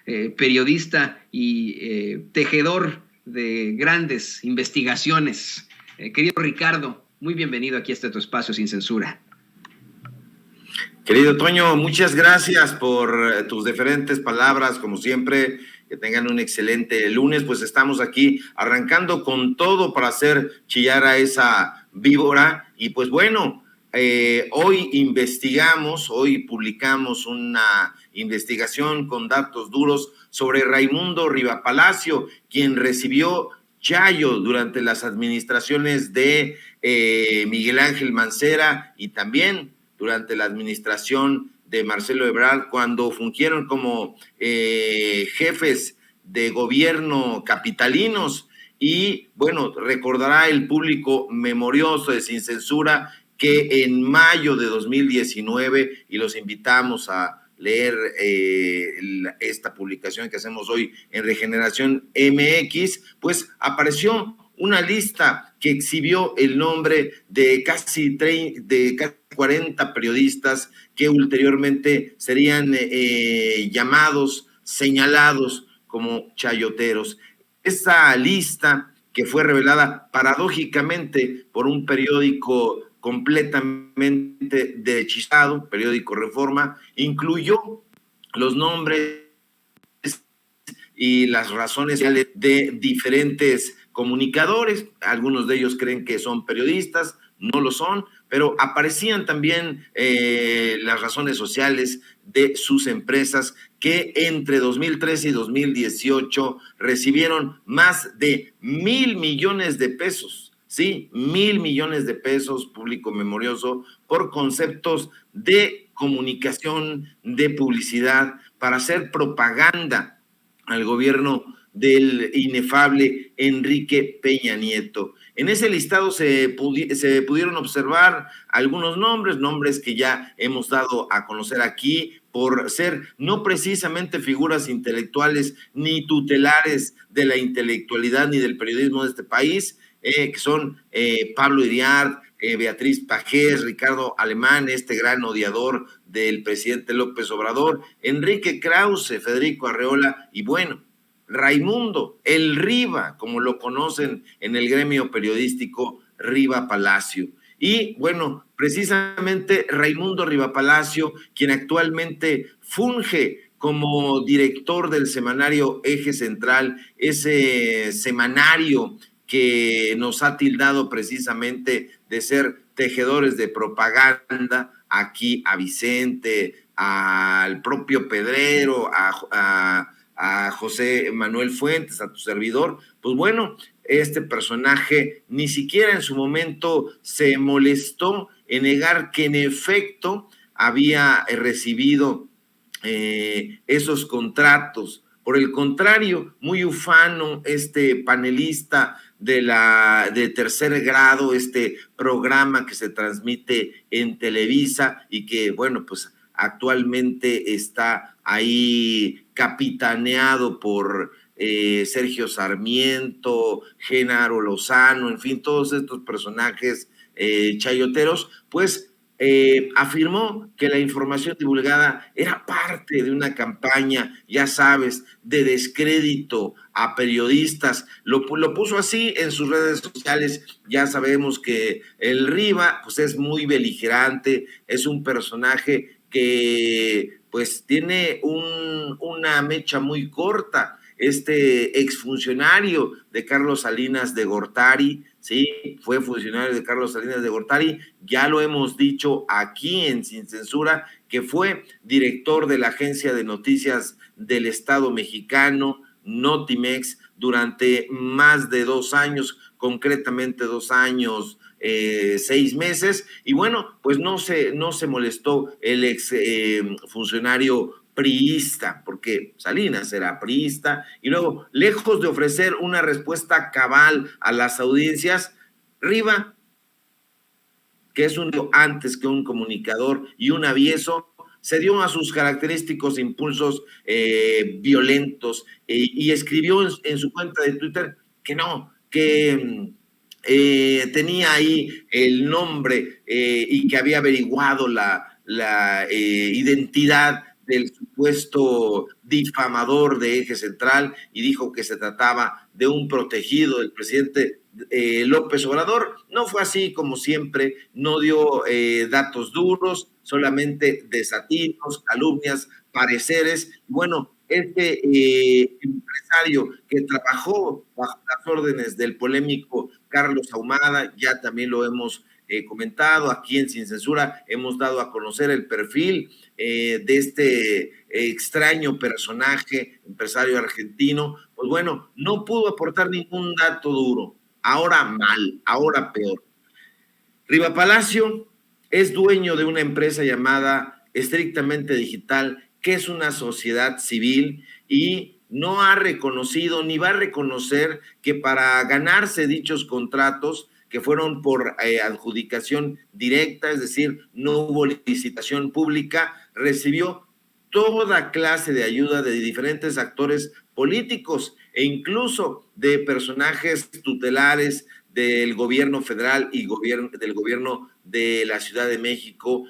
periodista y tejedor de grandes investigaciones. Querido Ricardo, muy bienvenido aquí a este tu espacio sin censura. Querido Toño, muchas gracias por tus diferentes palabras, como siempre. Que tengan un excelente lunes. Pues estamos aquí arrancando con todo para hacer chillar a esa víbora. Y pues bueno, hoy publicamos una investigación con datos duros sobre Raimundo Rivapalacio, quien recibió chayo durante las administraciones de Miguel Ángel Mancera y también durante la administración de Marcelo Ebrard, cuando fungieron como jefes de gobierno capitalinos. Y bueno, recordará el público memorioso de Sin Censura que en mayo de 2019, y los invitamos a leer esta publicación que hacemos hoy en Regeneración MX, pues apareció una lista que exhibió el nombre de casi 40 periodistas que ulteriormente serían señalados como chayoteros. Esa lista, que fue revelada paradójicamente por un periódico completamente derechizado, periódico Reforma, incluyó los nombres y las razones de diferentes comunicadores. Algunos de ellos creen que son periodistas, no lo son, pero aparecían también las razones sociales de sus empresas que entre 2013 y 2018 recibieron más de 1,000 millones de pesos. Sí, 1,000 millones de pesos, público memorioso, por conceptos de comunicación, de publicidad, para hacer propaganda al gobierno del inefable Enrique Peña Nieto. En ese listado se pudieron observar algunos nombres que ya hemos dado a conocer aquí, por ser no precisamente figuras intelectuales ni tutelares de la intelectualidad ni del periodismo de este país, que son Pablo Iriart, Beatriz Pajés, Ricardo Alemán, este gran odiador del presidente López Obrador, Enrique Krause, Federico Arreola y bueno, Raimundo, el Riva, como lo conocen en el gremio periodístico, Rivapalacio. Y bueno, precisamente Raimundo Rivapalacio, quien actualmente funge como director del semanario Eje Central, ese semanario que nos ha tildado precisamente de ser tejedores de propaganda, aquí a Vicente, al propio Pedrero, a José Manuel Fuentes, a tu servidor. Pues bueno, este personaje ni siquiera en su momento se molestó en negar que en efecto había recibido esos contratos. Por el contrario, muy ufano, este panelista de tercer grado, este programa que se transmite en Televisa y que, bueno, pues actualmente está ahí capitaneado por Sergio Sarmiento, Genaro Lozano, en fin, todos estos personajes chayoteros, pues afirmó que la información divulgada era parte de una campaña, ya sabes, de descrédito a periodistas. Lo puso así en sus redes sociales. Ya sabemos que el Riva pues es muy beligerante, es un personaje que pues tiene una mecha muy corta. Este exfuncionario de Carlos Salinas de Gortari, sí, fue funcionario de Carlos Salinas de Gortari, ya lo hemos dicho aquí en Sin Censura, que fue director de la Agencia de Noticias del Estado Mexicano, Notimex, durante más de 2 años, concretamente 2 años, 6 meses, y bueno, pues no se molestó el ex funcionario priista, porque Salinas era priista, y luego, lejos de ofrecer una respuesta cabal a las audiencias, Riva, que es antes que un comunicador y un avieso, se dio a sus característicos impulsos violentos y escribió en su cuenta de Twitter que no, que tenía ahí el nombre y que había averiguado la identidad del supuesto difamador de Eje Central y dijo que se trataba de un protegido del presidente López Obrador. No fue así, como siempre, no dio datos duros, solamente desatinos, calumnias, pareceres. Bueno, este empresario que trabajó bajo las órdenes del polémico Carlos Ahumada, ya también lo hemos comentado aquí en Sin Censura, hemos dado a conocer el perfil de este extraño personaje, empresario argentino. Pues bueno, no pudo aportar ningún dato duro. Ahora mal, ahora peor. Riva Palacio es dueño de una empresa llamada Estrictamente Digital, que es una sociedad civil, y no ha reconocido ni va a reconocer que para ganarse dichos contratos, que fueron por adjudicación directa, es decir, no hubo licitación pública, recibió toda clase de ayuda de diferentes actores políticos e incluso de personajes tutelares del gobierno federal y del gobierno de la Ciudad de México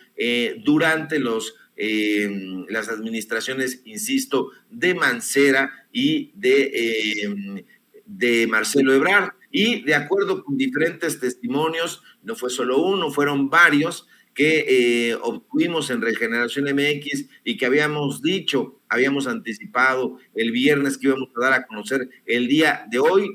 durante las administraciones, insisto, de Mancera y de Marcelo Ebrard. Y de acuerdo con diferentes testimonios, no fue solo uno, fueron varios que obtuvimos en Regeneración MX y que habíamos anticipado el viernes que íbamos a dar a conocer el día de hoy.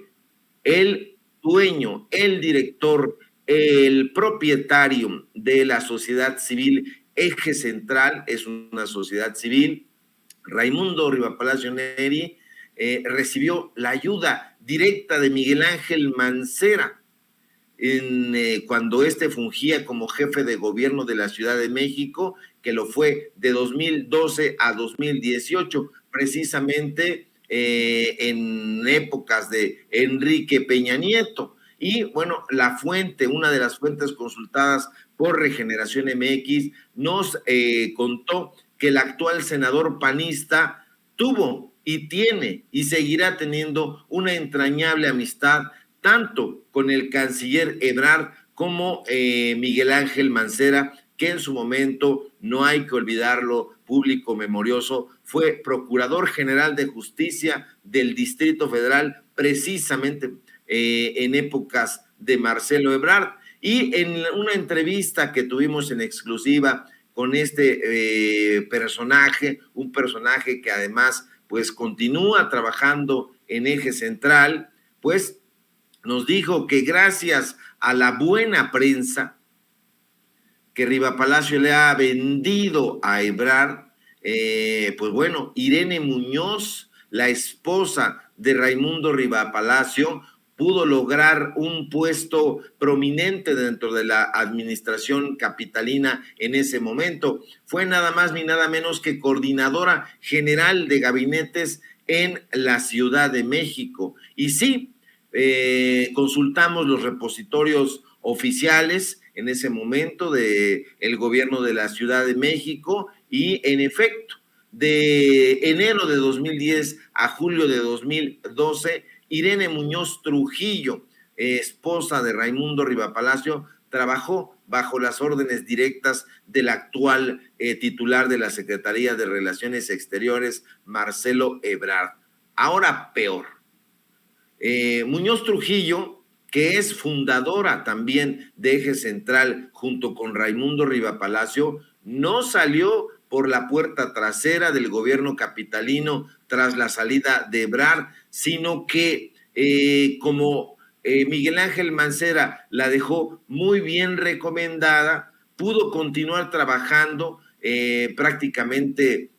El dueño, el director, el propietario de la sociedad civil Eje Central, es una sociedad civil, Raimundo Rivapalacio Neri, recibió la ayuda directa de Miguel Ángel Mancera cuando éste fungía como jefe de gobierno de la Ciudad de México, que lo fue de 2012 a 2018, precisamente en épocas de Enrique Peña Nieto. Y bueno, una de las fuentes consultadas por Regeneración MX nos contó que el actual senador panista tuvo y tiene y seguirá teniendo una entrañable amistad tanto con el canciller Ebrard como Miguel Ángel Mancera, que en su momento, no hay que olvidarlo, público memorioso, fue Procurador General de Justicia del Distrito Federal, precisamente en épocas de Marcelo Ebrard. Y en una entrevista que tuvimos en exclusiva con este personaje, un personaje que además pues continúa trabajando en Eje Central, pues nos dijo que gracias a la buena prensa que Riva Palacio le ha vendido a Ebrard, pues bueno, Irene Muñoz, la esposa de Raimundo Riva Palacio, pudo lograr un puesto prominente dentro de la administración capitalina en ese momento. Fue nada más ni nada menos que coordinadora general de gabinetes en la Ciudad de México. Y sí, consultamos los repositorios oficiales en ese momento del gobierno de la Ciudad de México y en efecto, de enero de 2010 a julio de 2012, Irene Muñoz Trujillo, esposa de Raimundo Riva Palacio, trabajó bajo las órdenes directas del actual titular de la Secretaría de Relaciones Exteriores, Marcelo Ebrard. Ahora peor. Muñoz Trujillo, que es fundadora también de Eje Central junto con Raimundo Riva Palacio, no salió por la puerta trasera del gobierno capitalino tras la salida de Ebrard, sino que como Miguel Ángel Mancera la dejó muy bien recomendada, pudo continuar trabajando prácticamente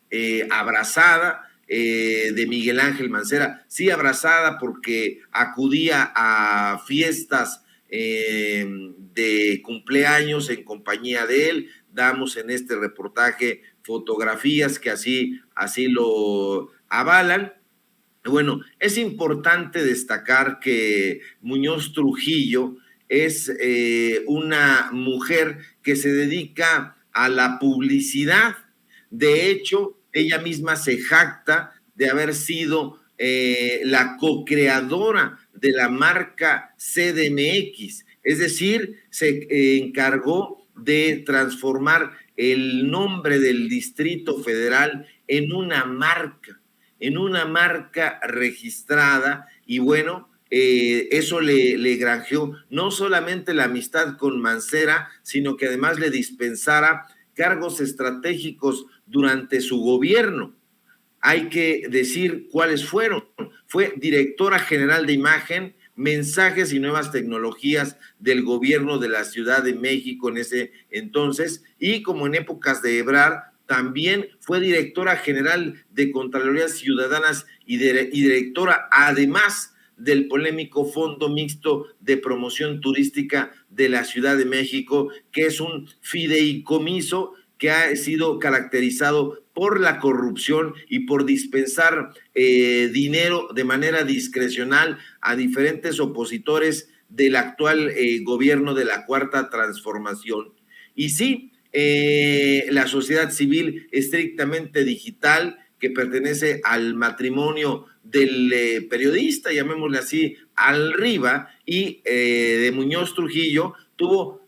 abrazada de Miguel Ángel Mancera, sí abrazada porque acudía a fiestas de cumpleaños en compañía de él. Damos en este reportaje fotografías que así lo avalan. Bueno, es importante destacar que Muñoz Trujillo es una mujer que se dedica a la publicidad. De hecho, ella misma se jacta de haber sido la co-creadora de la marca CDMX, es decir, se encargó de transformar el nombre del Distrito Federal en una marca registrada, y bueno, eso le granjeó no solamente la amistad con Mancera, sino que además le dispensara cargos estratégicos durante su gobierno. Hay que decir cuáles fueron. Fue directora general de imagen, mensajes y nuevas tecnologías del gobierno de la Ciudad de México en ese entonces, y como en épocas de Ebrard, también fue directora general de Contralorías Ciudadanas y directora, además del polémico Fondo Mixto de Promoción Turística de la Ciudad de México, que es un fideicomiso que ha sido caracterizado por la corrupción y por dispensar dinero de manera discrecional a diferentes opositores del actual gobierno de la Cuarta Transformación. Y sí, la sociedad civil estrictamente digital, que pertenece al matrimonio del periodista, llamémosle así, Al Riva, y de Muñoz Trujillo, tuvo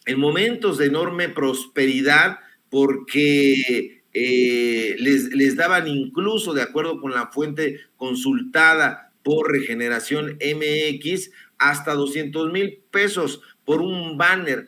en momentos de enorme prosperidad, porque les daban incluso, de acuerdo con la fuente consultada por Regeneración MX, hasta 200,000 pesos por un banner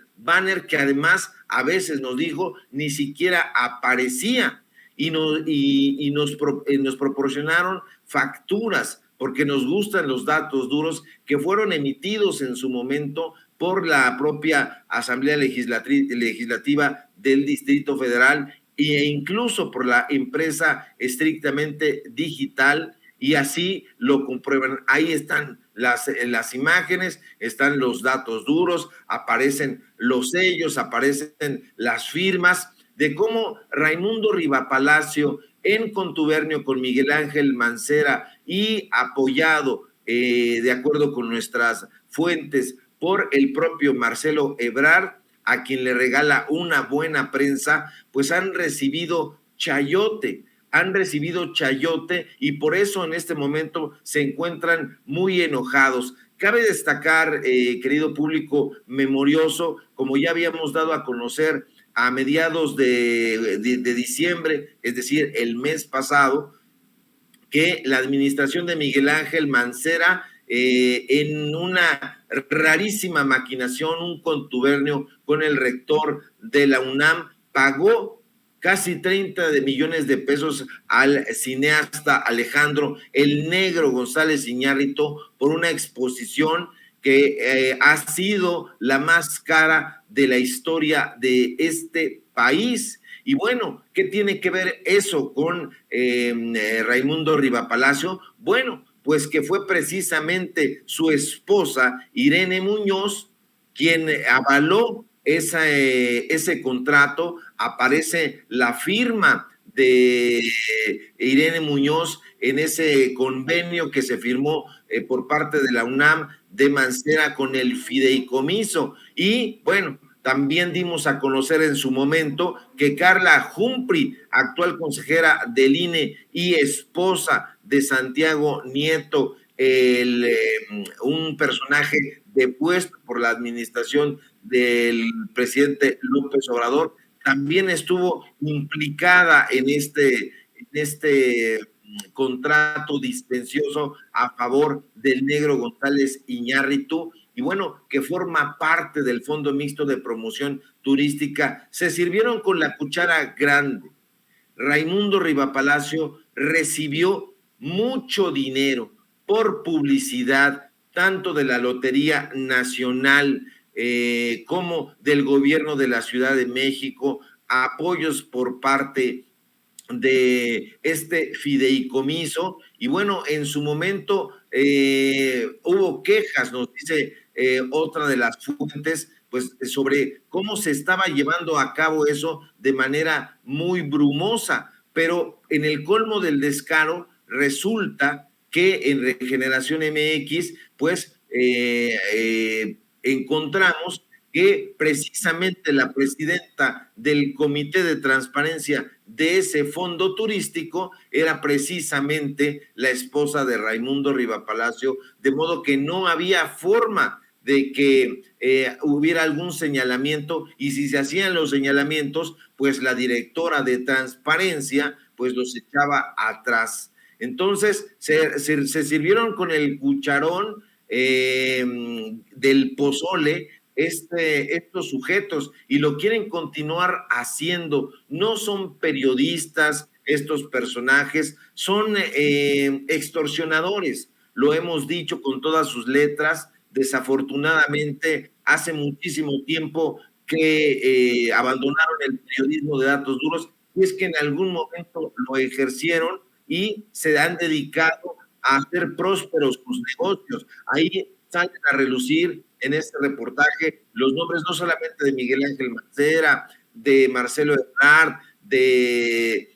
que además a veces nos dijo ni siquiera aparecía, y nos proporcionaron facturas, porque nos gustan los datos duros, que fueron emitidos en su momento por la propia Asamblea Legislativa del Distrito Federal e incluso por la empresa estrictamente digital, y así lo comprueban. Ahí están las imágenes, están los datos duros, aparecen los sellos, aparecen las firmas de cómo Raimundo Rivapalacio, en contubernio con Miguel Ángel Mancera y apoyado, de acuerdo con nuestras fuentes, por el propio Marcelo Ebrard, a quien le regala una buena prensa, pues han recibido chayote, y por eso en este momento se encuentran muy enojados. Cabe destacar, querido público memorioso, como ya habíamos dado a conocer a mediados de diciembre, es decir, el mes pasado, que la administración de Miguel Ángel Mancera, en una rarísima maquinación, un contubernio con el rector de la UNAM, pagó casi 30 millones de pesos al cineasta Alejandro El Negro González Iñárritu por una exposición que ha sido la más cara de la historia de este país. Y bueno, ¿qué tiene que ver eso con Raimundo Rivapalacio? Bueno, pues que fue precisamente su esposa, Irene Muñoz, quien avaló ese contrato. Aparece la firma de Irene Muñoz en ese convenio que se firmó por parte de la UNAM de Mancera con el fideicomiso. Y bueno, también dimos a conocer en su momento que Carla Humphrey, actual consejera del INE y esposa de Santiago Nieto, un personaje depuesto por la administración del presidente López Obrador, también estuvo implicada en este contrato dispensioso a favor del Negro González Iñárritu, y bueno, que forma parte del Fondo Mixto de Promoción Turística. Se sirvieron con la cuchara grande. Raimundo Rivapalacio recibió mucho dinero por publicidad, tanto de la Lotería Nacional como del gobierno de la Ciudad de México, apoyos por parte de este fideicomiso. Y bueno, en su momento hubo quejas, nos dice otra de las fuentes, pues sobre cómo se estaba llevando a cabo eso de manera muy brumosa, pero en el colmo del descaro resulta que en Regeneración MX, pues encontramos que precisamente la presidenta del Comité de Transparencia de ese fondo turístico era precisamente la esposa de Raimundo Rivapalacio, de modo que no había forma de que hubiera algún señalamiento, y si se hacían los señalamientos, pues la directora de transparencia pues los echaba atrás. Entonces se sirvieron con el cucharón del pozole estos sujetos, y lo quieren continuar haciendo. No son periodistas estos personajes, son extorsionadores, lo hemos dicho con todas sus letras. Desafortunadamente, hace muchísimo tiempo que abandonaron el periodismo de datos duros, y es que en algún momento lo ejercieron y se han dedicado a hacer prósperos sus negocios. Ahí salen a relucir en este reportaje los nombres no solamente de Miguel Ángel Mancera, de Marcelo Ebrard, de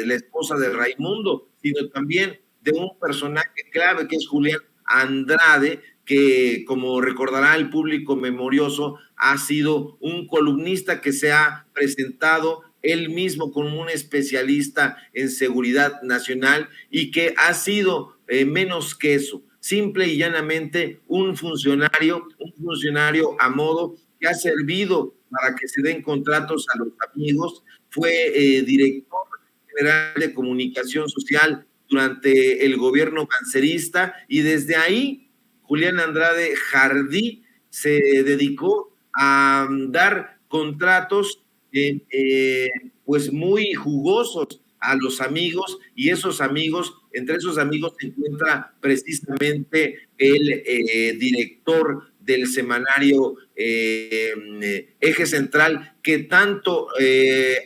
la esposa de Raimundo, sino también de un personaje clave que es Julián Andrade, que, como recordará el público memorioso, ha sido un columnista que se ha presentado él mismo como un especialista en seguridad nacional, y que ha sido menos que eso, simple y llanamente un funcionario a modo, que ha servido para que se den contratos a los amigos. Fue director general de comunicación social durante el gobierno mancerista, y desde ahí Julián Andrade Jardí se dedicó a dar contratos pues muy jugosos a los amigos, y esos amigos, entre esos amigos se encuentra precisamente el director del semanario Eje Central, que tanto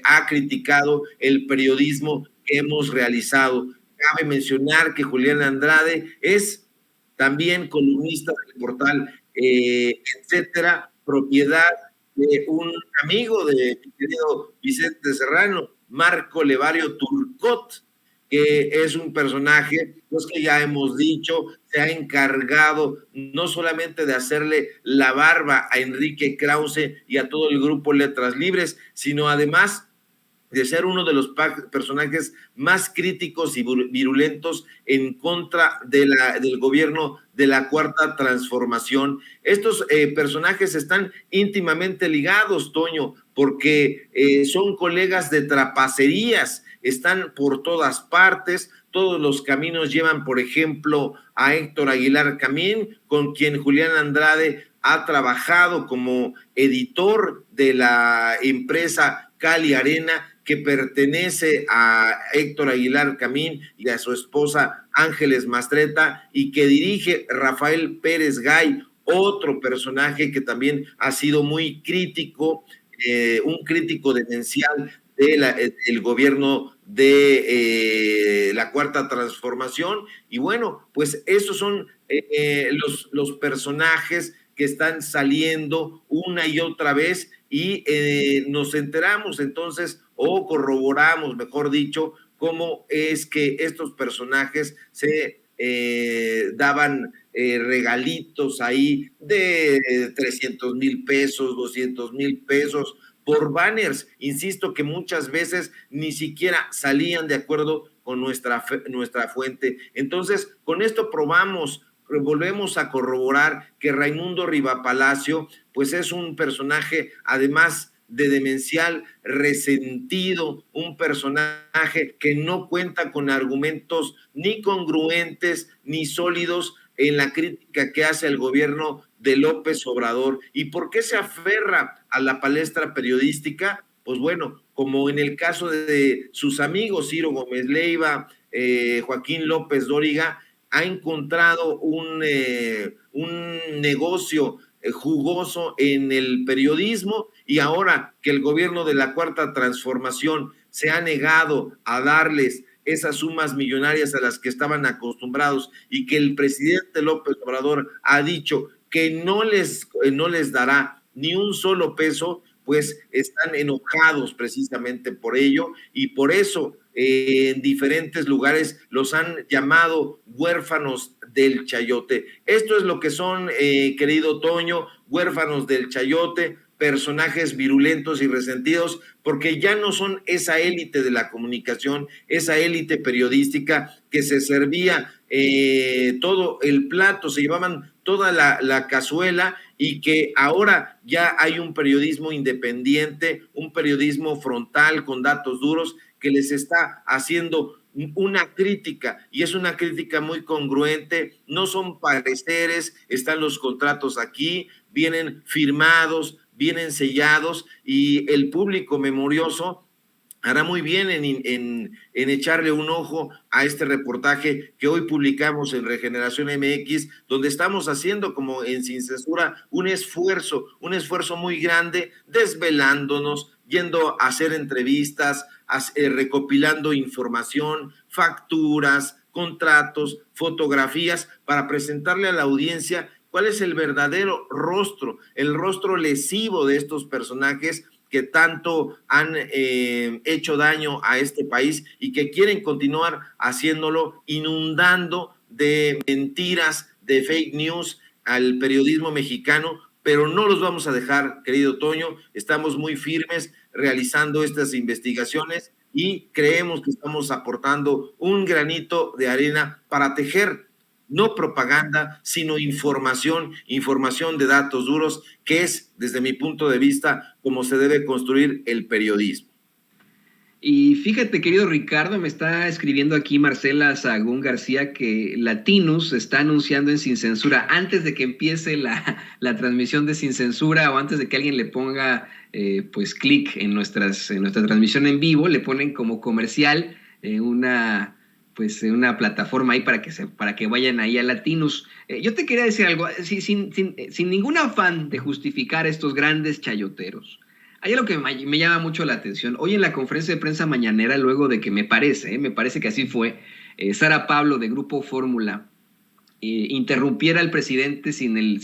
ha criticado el periodismo que hemos realizado. Cabe mencionar que Julián Andrade es también columnista del portal Etcétera, propiedad de un amigo de mi querido Vicente Serrano, Marco Levario Turcot, que es un personaje, pues, que ya hemos dicho, se ha encargado no solamente de hacerle la barba a Enrique Krause y a todo el grupo Letras Libres, sino además de ser uno de los personajes más críticos y virulentos en contra del gobierno de la Cuarta Transformación. Estos personajes están íntimamente ligados, Toño, porque son colegas de trapacerías, están por todas partes. Todos los caminos llevan, por ejemplo, a Héctor Aguilar Camín, con quien Julián Andrade ha trabajado como editor de la empresa Cali Arena, que pertenece a Héctor Aguilar Camín y a su esposa Ángeles Mastreta, y que dirige Rafael Pérez Gay, otro personaje que también ha sido muy crítico, un crítico demencial del gobierno de la Cuarta Transformación. Y bueno, pues esos son los personajes que están saliendo una y otra vez, y nos enteramos entonces, o corroboramos, mejor dicho, cómo es que estos personajes se daban regalitos ahí de 300,000 pesos, 200,000 pesos por banners. Insisto que muchas veces ni siquiera salían de acuerdo con nuestra fuente. Entonces, con esto volvemos a corroborar que Raimundo Rivapalacio pues es un personaje, además de demencial, resentido, un personaje que no cuenta con argumentos ni congruentes ni sólidos en la crítica que hace al gobierno de López Obrador. ¿Y por qué se aferra a la palestra periodística? Pues bueno, como en el caso de sus amigos Ciro Gómez Leiva, Joaquín López Dóriga, ha encontrado un negocio jugoso en el periodismo, y ahora que el gobierno de la Cuarta Transformación se ha negado a darles esas sumas millonarias a las que estaban acostumbrados, y que el presidente López Obrador ha dicho que no les dará ni un solo peso, pues están enojados precisamente por ello, y por eso en diferentes lugares los han llamado huérfanos del chayote. Esto es lo que son, querido Toño, huérfanos del chayote, personajes virulentos y resentidos, porque ya no son esa élite de la comunicación, esa élite periodística que se servía todo el plato, se llevaban toda la cazuela y que ahora ya hay un periodismo independiente, un periodismo frontal con datos duros que les está haciendo una crítica, y es una crítica muy congruente, no son pareceres, están los contratos aquí, vienen firmados, vienen sellados, y el público memorioso hará muy bien en echarle un ojo a este reportaje que hoy publicamos en Regeneración MX, donde estamos haciendo, como en Sin Censura, un esfuerzo muy grande, desvelándonos, yendo a hacer entrevistas, recopilando información, facturas, contratos, fotografías, para presentarle a la audiencia cuál es el verdadero rostro, el rostro lesivo de estos personajes que tanto han hecho daño a este país y que quieren continuar haciéndolo, inundando de mentiras, de fake news al periodismo mexicano, pero no los vamos a dejar, querido Toño. Estamos muy firmes realizando estas investigaciones y creemos que estamos aportando un granito de arena para tejer no propaganda, sino información de datos duros, que es, desde mi punto de vista, cómo se debe construir el periodismo. Y fíjate, querido Ricardo, me está escribiendo aquí Marcela Sahagún García que Latinus está anunciando en Sin Censura, antes de que empiece la transmisión de Sin Censura, o antes de que alguien le ponga pues clic en nuestra transmisión en vivo, le ponen como comercial una plataforma ahí para que vayan ahí a Latinus. Yo te quería decir algo, sin ningún afán de justificar a estos grandes chayoteros. Hay algo que me llama mucho la atención. Hoy en la conferencia de prensa mañanera, luego de que me parece que así fue, Sara Pablo de Grupo Fórmula interrumpiera al presidente sin el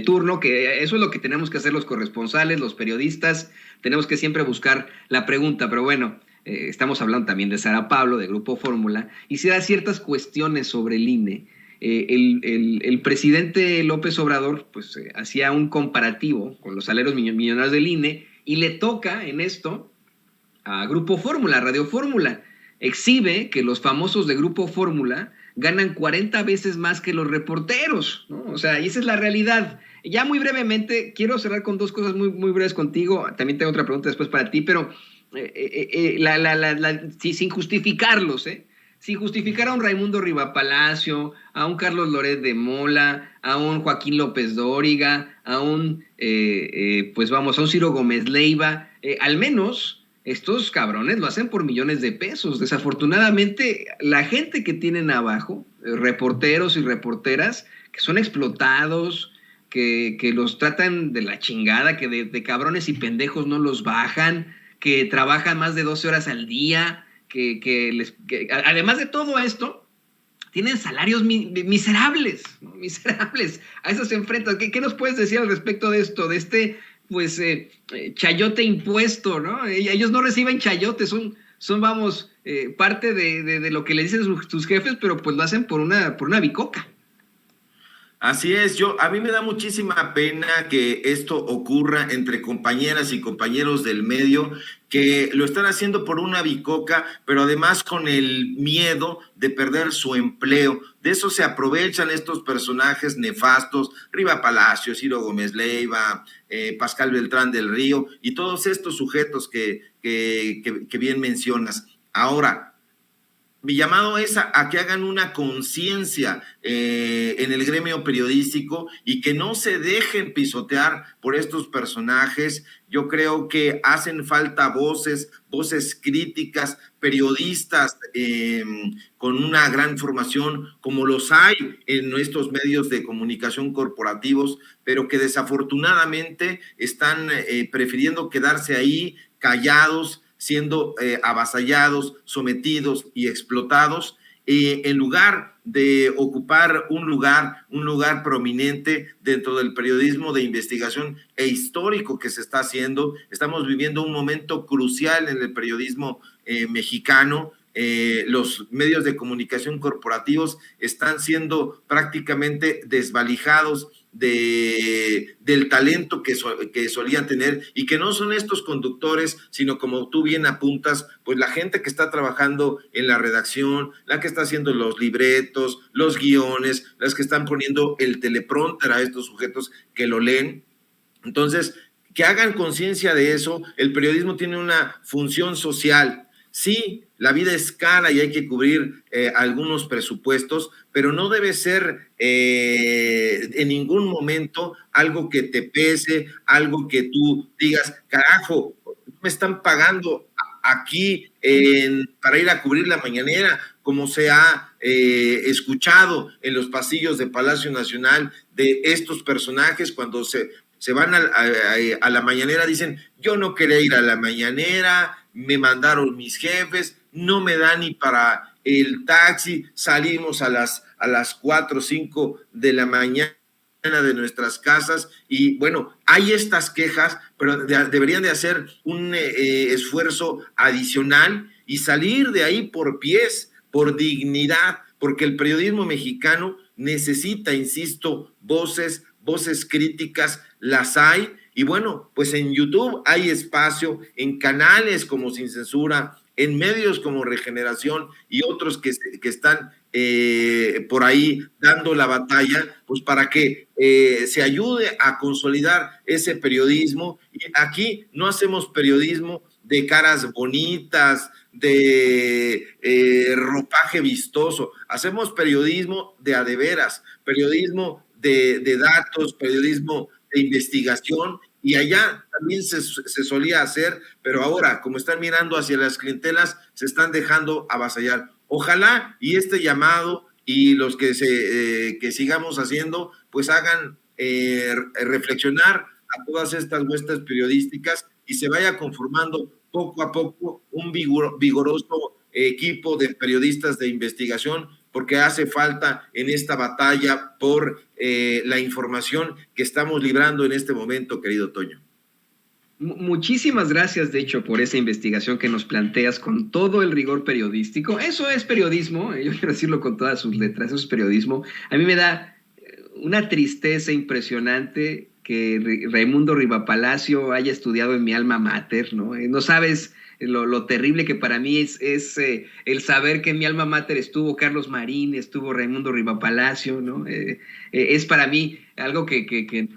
turno, que eso es lo que tenemos que hacer los corresponsales, los periodistas, tenemos que siempre buscar la pregunta, pero bueno, estamos hablando también de Sara Pablo de Grupo Fórmula, y se da ciertas cuestiones sobre el INE. El presidente López Obrador pues hacía un comparativo con los salarios millonarios del INE, y le toca en esto a Grupo Fórmula, Radio Fórmula. Exhibe que los famosos de Grupo Fórmula ganan 40 veces más que los reporteros, ¿no? O sea, y esa es la realidad. Ya muy brevemente, quiero cerrar con dos cosas muy, muy breves contigo. También tengo otra pregunta después para ti, pero sin justificarlos, sin justificar a un Raimundo Rivapalacio, a un Carlos Loret de Mola, a un Joaquín López Dóriga, a un Ciro Gómez Leiva, al menos estos cabrones lo hacen por millones de pesos. Desafortunadamente, la gente que tienen abajo, reporteros y reporteras, que son explotados, que los tratan de la chingada, que de cabrones y pendejos no los bajan, que trabajan más de 12 horas al día, que además de todo esto, tienen salarios miserables, ¿no? Miserables. A eso se enfrentan. ¿Qué nos puedes decir al respecto de esto, de este chayote impuesto, ¿no? Ellos no reciben chayote, son parte de lo que le dicen sus jefes, pero pues lo hacen por una bicoca. Así es, a mí me da muchísima pena que esto ocurra entre compañeras y compañeros del medio, que lo están haciendo por una bicoca, pero además con el miedo de perder su empleo. De eso se aprovechan estos personajes nefastos, Rivapalacio, Ciro Gómez Leiva, Pascal Beltrán del Río, y todos estos sujetos que bien mencionas. Ahora, mi llamado es a que hagan una conciencia en el gremio periodístico y que no se dejen pisotear por estos personajes. Yo creo que hacen falta voces críticas, periodistas con una gran formación, como los hay en nuestros medios de comunicación corporativos, pero que desafortunadamente están prefiriendo quedarse ahí callados, siendo avasallados, sometidos y explotados, en lugar de ocupar un lugar prominente dentro del periodismo de investigación e histórico que se está haciendo. Estamos viviendo un momento crucial en el periodismo mexicano. Los medios de comunicación corporativos están siendo prácticamente desvalijados del talento que solían tener, y que no son estos conductores, sino como tú bien apuntas, pues la gente que está trabajando en la redacción, la que está haciendo los libretos, los guiones, las que están poniendo el teleprompter a estos sujetos que lo leen. Entonces, que hagan conciencia de eso. El periodismo tiene una función social. Sí, la vida es cara y hay que cubrir algunos presupuestos, pero no debe ser en ningún momento algo que te pese, algo que tú digas, carajo, me están pagando aquí para ir a cubrir la mañanera, como se ha escuchado en los pasillos de Palacio Nacional de estos personajes cuando se van a la mañanera, dicen, yo no quería ir a la mañanera, me mandaron mis jefes, no me da ni para el taxi, salimos a las 4 o 5 de la mañana de nuestras casas, y bueno, hay estas quejas, pero deberían de hacer un esfuerzo adicional y salir de ahí por pies, por dignidad, porque el periodismo mexicano necesita, insisto, voces críticas, las hay, y bueno, pues en YouTube hay espacio, en canales como Sin Censura, en medios como Regeneración y otros que están por ahí dando la batalla, pues para que se ayude a consolidar ese periodismo. Y aquí no hacemos periodismo de caras bonitas, de ropaje vistoso, hacemos periodismo de a de veras, periodismo de datos, periodismo de investigación, y allá también se solía hacer, pero ahora, como están mirando hacia las clientelas, se están dejando avasallar. Ojalá y este llamado y los que sigamos haciendo, pues hagan reflexionar a todas estas huestes periodísticas y se vaya conformando poco a poco un vigoroso equipo de periodistas de investigación, porque hace falta en esta batalla por la información que estamos librando en este momento, querido Toño. Muchísimas gracias, de hecho, por esa investigación que nos planteas con todo el rigor periodístico. Eso es periodismo, yo quiero decirlo con todas sus letras, eso es periodismo. A mí me da una tristeza impresionante que Raimundo Rivapalacio haya estudiado en mi alma mater, ¿no? No sabes lo terrible que para mí es el saber que en mi alma mater estuvo Carlos Marín, estuvo Raimundo Rivapalacio, ¿no? Es para mí algo que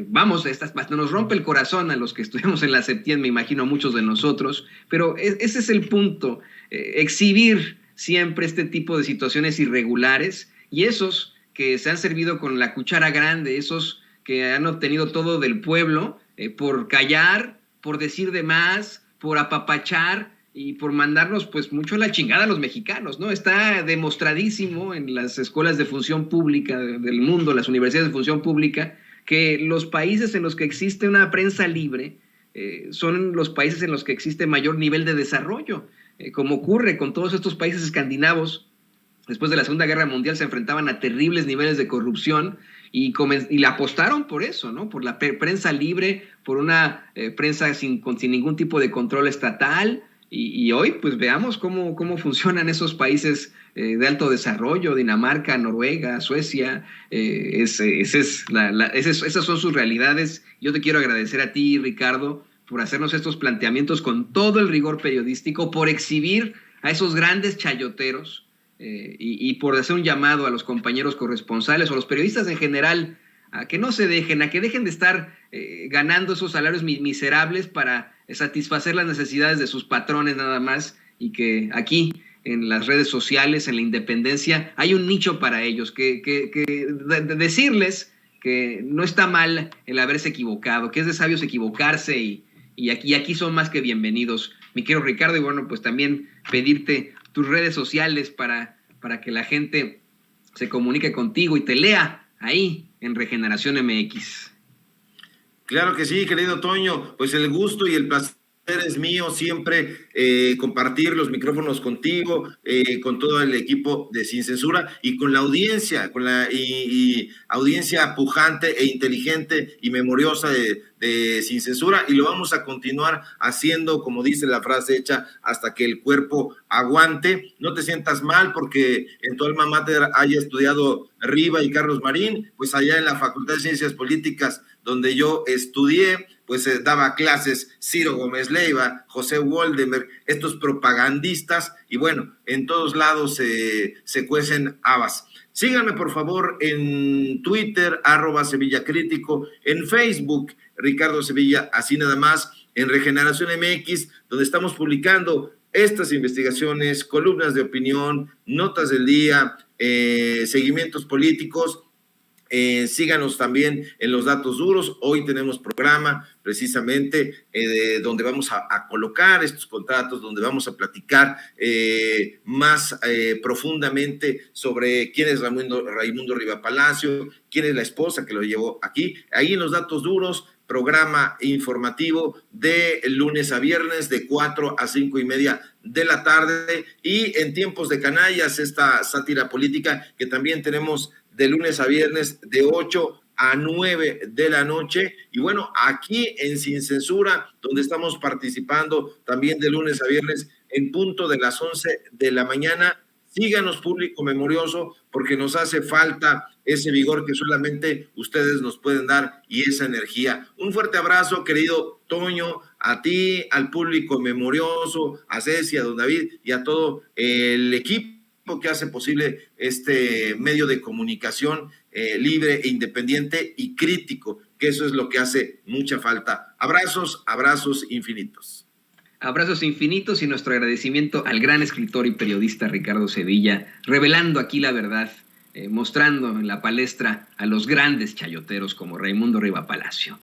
vamos, nos rompe el corazón a los que estuvimos en la Septien, me imagino a muchos de nosotros, pero ese es el punto, exhibir siempre este tipo de situaciones irregulares, y esos que se han servido con la cuchara grande, esos que han obtenido todo del pueblo por callar, por decir de más, por apapachar y por mandarnos pues mucho a la chingada a los mexicanos, ¿no? Está demostradísimo en las escuelas de función pública del mundo, las universidades de función pública, que los países en los que existe una prensa libre son los países en los que existe mayor nivel de desarrollo, como ocurre con todos estos países escandinavos. Después de la Segunda Guerra Mundial se enfrentaban a terribles niveles de corrupción y le apostaron por eso, ¿no? Por la prensa libre, por una prensa sin ningún tipo de control estatal. Y hoy, pues veamos cómo funcionan esos países de alto desarrollo, Dinamarca, Noruega, Suecia. Esas son sus realidades. Yo te quiero agradecer a ti, Ricardo, por hacernos estos planteamientos con todo el rigor periodístico, por exhibir a esos grandes chayoteros, y por hacer un llamado a los compañeros corresponsales o a los periodistas en general a que no se dejen, a que dejen de estar ganando esos salarios miserables para satisfacer las necesidades de sus patrones nada más, y que aquí en las redes sociales, en la independencia, hay un nicho para ellos, decirles que no está mal el haberse equivocado, que es de sabios equivocarse, y aquí son más que bienvenidos, mi querido Ricardo. Y bueno, pues también pedirte tus redes sociales para que la gente se comunique contigo y te lea ahí en Regeneración MX. Claro que sí, querido Toño, pues el gusto y el placer Es mío siempre compartir los micrófonos contigo, con todo el equipo de Sin Censura y con la audiencia, y audiencia pujante e inteligente y memoriosa de Sin Censura, y lo vamos a continuar haciendo, como dice la frase hecha, hasta que el cuerpo aguante. No te sientas mal porque en tu alma mater haya estudiado Riva y Carlos Marín, pues allá en la Facultad de Ciencias Políticas, donde yo estudié, pues daba clases Ciro Gómez Leiva, José Woldenberg, estos propagandistas, y bueno, en todos lados se cuecen habas. Síganme por favor en Twitter, @SevillaCrítico, en Facebook, Ricardo Sevilla, así nada más, en Regeneración MX, donde estamos publicando estas investigaciones, columnas de opinión, notas del día, seguimientos políticos. Síganos también en los datos duros. Hoy tenemos programa precisamente donde vamos a colocar estos contratos, donde vamos a platicar más profundamente sobre quién es Raimundo Riva Palacio, quién es la esposa que lo llevó aquí. Ahí en los datos duros, programa informativo de lunes a viernes de 4 a 5 y media de la tarde, y en Tiempos de Canallas, esta sátira política que también tenemos de lunes a viernes de 8 a 9 de la noche. Y bueno, aquí en Sin Censura, donde estamos participando también de lunes a viernes en punto de las 11 de la mañana. Síganos, público memorioso, porque nos hace falta ese vigor que solamente ustedes nos pueden dar y esa energía. Un fuerte abrazo, querido Toño, a ti, al público memorioso, a Ceci, a don David y a todo el equipo que hace posible este medio de comunicación libre e independiente y crítico, que eso es lo que hace mucha falta. Abrazos, abrazos infinitos. Abrazos infinitos y nuestro agradecimiento al gran escritor y periodista Ricardo Sevilla, revelando aquí la verdad, mostrando en la palestra a los grandes chayoteros como Raimundo Riva Palacio.